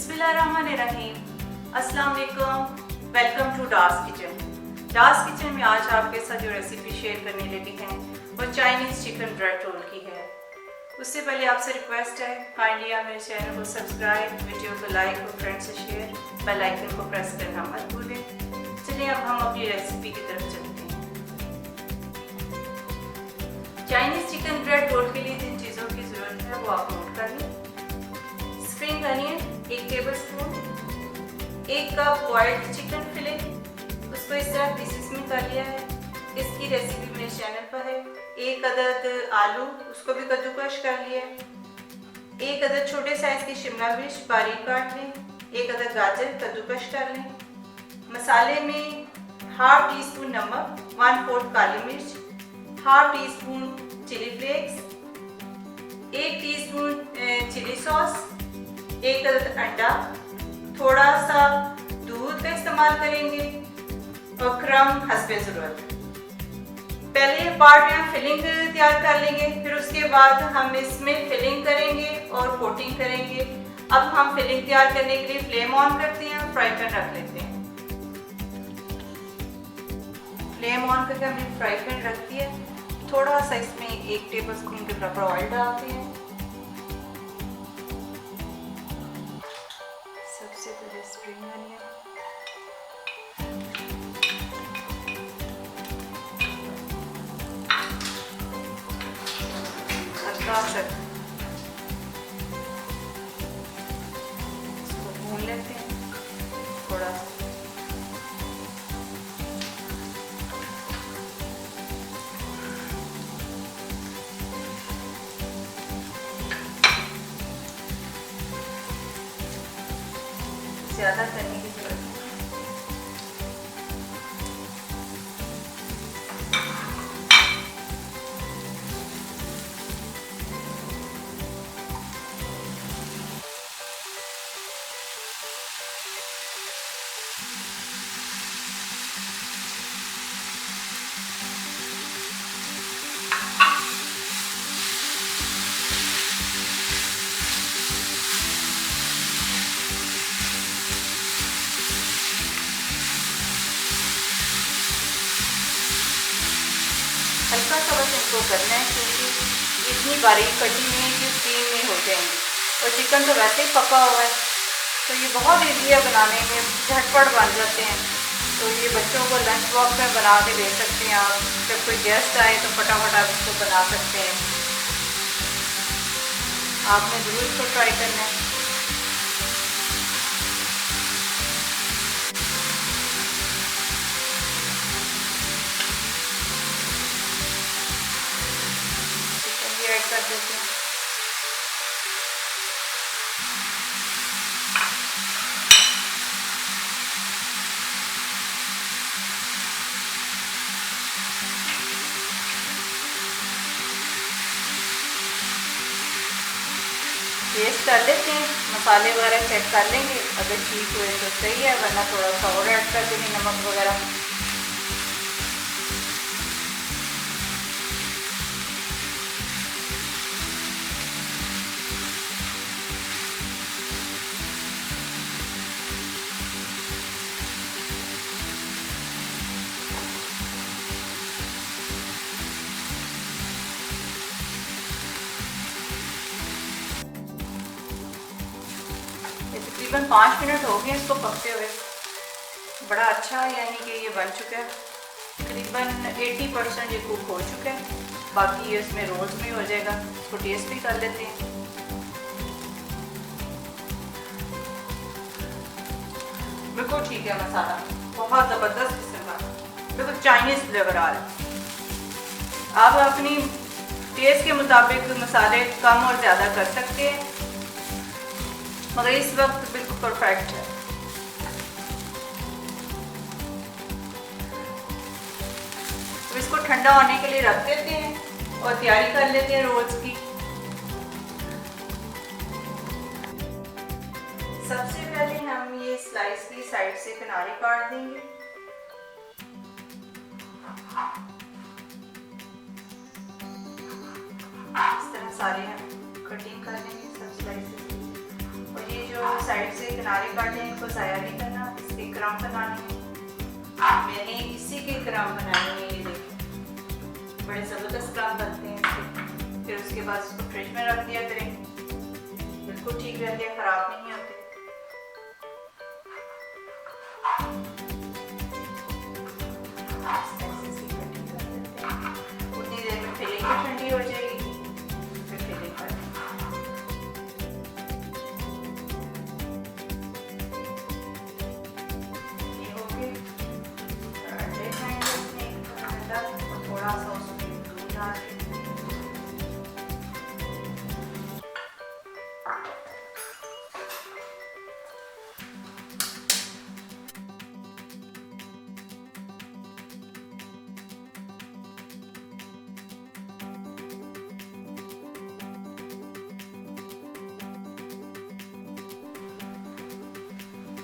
बिस्मिल्लाहिर्रहमानिर्रहीम। अस्सलाम वालेकुम। Welcome to Dar's kitchen. Dar's kitchen में आज आपके साथ जो रेसिपी शेयर करने लगी हैं वो चाइनीज़ चिकन ब्रेड रोल की है। उससे पहले आपसे रिक्वेस्ट है, काइंडली आप मेरे चैनल को सब्सक्राइब, वीडियो को लाइक और फ्रेंड से शेयर, बेल आइकन को प्रेस करना मत भूलें। चलिए अब हम अपनी रेसिपी की तरफ चलते हैं। चाइनीज़ चिकन ब्रेड रोल के लिए जिन चीज़ों की ज़रूरत है वो आप नोट कर लें। Spring onion 1 tablespoon, 1 cup boiled chicken fillet, उसको इस तरह पीसेस में कर लिया है। इसकी रेसिपी मेरे चैनल पर है। 1 अदद आलू, उसको भी कद्दूकश कर लिया है। 1 अदद छोटे साइज की शिमला मिर्च बारीक काट लें। 1 अदद गाजर कद्दूकश कर लें। मसाले में ½ टीस्पून नमक, 1/4 काली मिर्च, ½ teaspoon chilli flakes, 1 teaspoon chilli sauce, 1 अदद अंडा, थोड़ा सा दूध का इस्तेमाल करेंगे और क्रम हस्बे ज़रूरत। पहले पार्ट में हम फिलिंग तैयार कर लेंगे, फिर उसके बाद हम इसमें फिलिंग करेंगे और कोटिंग करेंगे। अब हम फिलिंग तैयार करने के लिए फ्लेम ऑन करते हैं और फ्राई पैन रख लेते हैं। फ्लेम ऑन करके हमने फ्राई पैन रख दिया। थोड़ा सा इसमें 1 टेबलस्पून के बराबर ऑयल डालते हैं। सबसे पहले स्प्रिंग अनियन, हल्का सा इसको भून लेते हैं थोड़ा सा। ज़्यादा करने की जरूरत है। हल्का सा बस इनको करना है क्योंकि इतनी बारीक कटी हुई है कि स्टीम में हो जाएंगी और चिकन तो वैसे ही पका हुआ है, तो ये बहुत ईजी है बनाने में, झटपट बन जाते हैं। तो ये बच्चों को लंच बॉक्स में बना के दे सकते हैं आप। जब कोई गेस्ट आए तो फटाफट आप इसको बना सकते हैं। आपने ज़रूर इसको ट्राई करना है। ऐड कर देते हैं। टेस्ट कर लेते हैं, मसाले वगैरह चेक कर लेंगे, अगर ठीक हुए तो सही है, वरना थोड़ा सा और ऐड कर देंगे नमक वगैरह। तकरीबन 5 मिनट हो गए इसको पकते हुए। बड़ा अच्छा यानी कि ये बन चुका है। तकरीबन 80% ये कुक हो चुका है। बाकी ये इसमें रोल्स में हो जाएगा। इसको टेस्ट भी कर लेते हैं। बिल्कुल ठीक है मसाला, बहुत ज़बरदस्त किस्म का, बिल्कुल चाइनीज़ फ्लेवर आ रहा है। आप अपनी टेस्ट के मुताबिक मसाले कम और ज़्यादा कर सकते हैं, मगर इस वक्त बिल्कुल परफेक्ट है। तो इसको ठंडा होने के लिए रख देते हैं और तैयारी कर लेते हैं रोल्स की। सबसे पहले हम ये स्लाइस की साइड से किनारे काट देंगे। इस तरह सारे हम कटिंग कर लेंगे सब स्लाइसेस। और ये जो साइड से किनारे काटे हैं, इनको ज़ाया नहीं करना, इसके क्रम बनाने हैं। मैंने इसी के क्रम बनाए हैं, ये देखिए बड़े ज़बरदस्त क्रम बनते हैं इसके। फिर उसके बाद इसको फ्रिज में रख दिया करें, बिल्कुल ठीक रहते हैं, ख़राब नहीं होते। उतनी देर में फिलिंग भी ठंडी हो जाएगी, फिर फिलिंग कर ये हो गए। थोड़ा सा उसमें दूध डाल दें।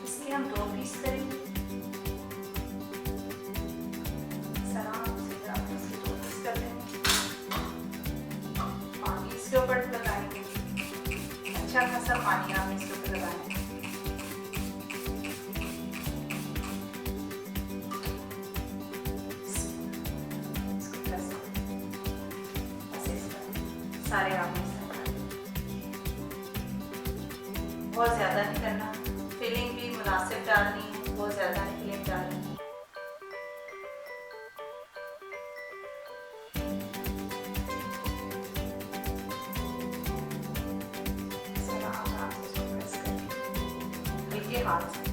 इसके हम 2 पीस करेंगे। पानी इसके ऊपर लगाएंगे, अच्छा खासा पानी आप इसके ऊपर लगाएंगे। सारे आप बहुत ज़्यादा नहीं करना, फिलिंग भी मुनासिब डालनी है, बहुत ज़्यादा नहीं फिलिंग डालनी। देखिए हाथ से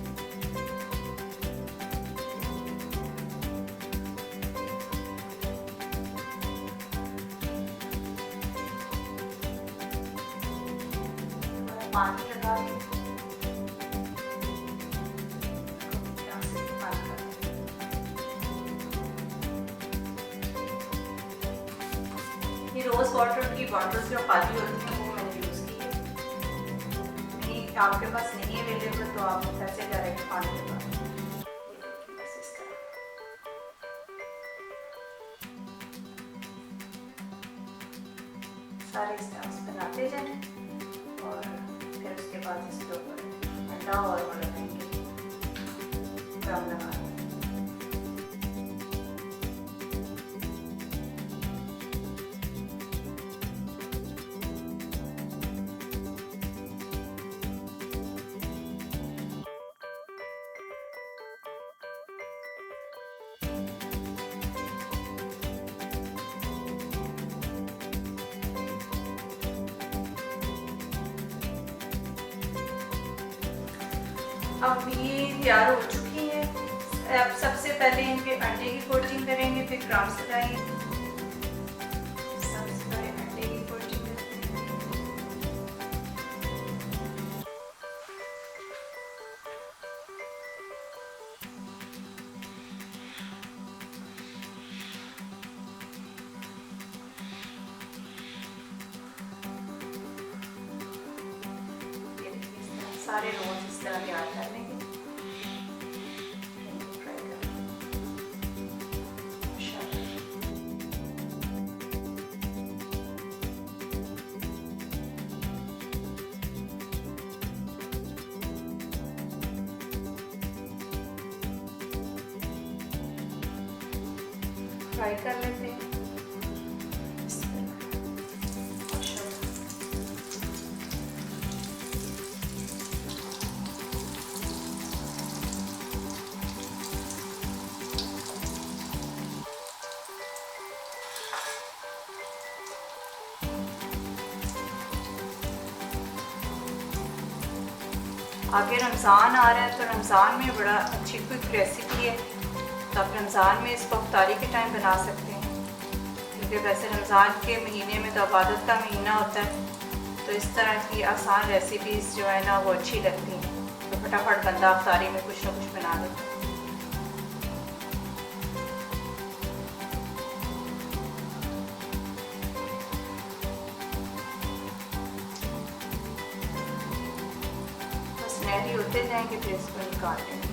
पानी लगा दें। ये रोज़ वाटर की बॉटल्स जो खाली होती हैं वो मैंने यूज़ की है। नहीं आपके पास नहीं अवेलेबल तो आप ऐसे डायरेक्ट पानी लगा दें। बस इस तरह सारे स्टेप्स बनाते जाएं और फिर उसके बाद इसके ऊपर अंडा और वो लगाएंगे, क्रम लगा दें। अब ये तैयार हो चुकी है। अब सबसे पहले इन पे अंडे की कोटिंग करेंगे, फिर क्रम्स लगाएंगे। सबसे पहले अंडे की कोटिंग सारे रोल्स इस तरह तैयार कर लेंगे। फ्राई कर लेते हैं। आगे रमज़ान आ रहा है तो रमज़ान में बड़ा अच्छी क्विक रेसिपी है, तो आप रमज़ान में इसको इफ्तारी के टाइम बना सकते हैं, क्योंकि वैसे रमज़ान के महीने में तो इबादत का महीना होता है, तो इस तरह की आसान रेसिपीज़ जो है ना वो अच्छी लगती हैं, तो फटाफट बंदा इफ्तारी में कुछ ना कुछ बना देता है। रेडी होते जाएंगे फिर इसको निकाल लेंगे।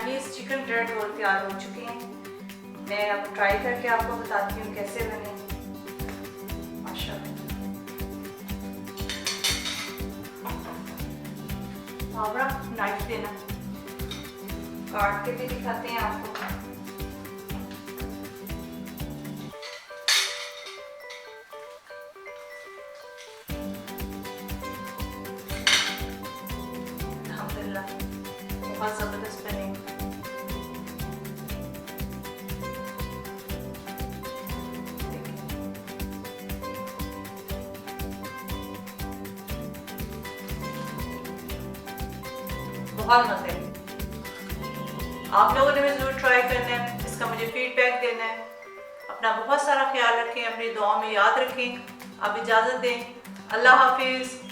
चाइनीज़ चिकन ब्रेड रोल तैयार हो चुके हैं। मैं अब ट्राई करके आपको बताती हूँ कैसे बने। माशाल्लाह बाबरा नाइफ देना, काट के भी दिखाते हैं आपको। अल्हम्दुलिल्लाह बहुत ज़बरदस्त बने। बहुत मज़े। आप लोगों ने भी ज़रूर ट्राई करना है, इसका मुझे फीडबैक देना है। अपना बहुत सारा ख्याल रखें, अपनी दुआ में याद रखें। आप इजाज़त दें। अल्लाह हाफिज़।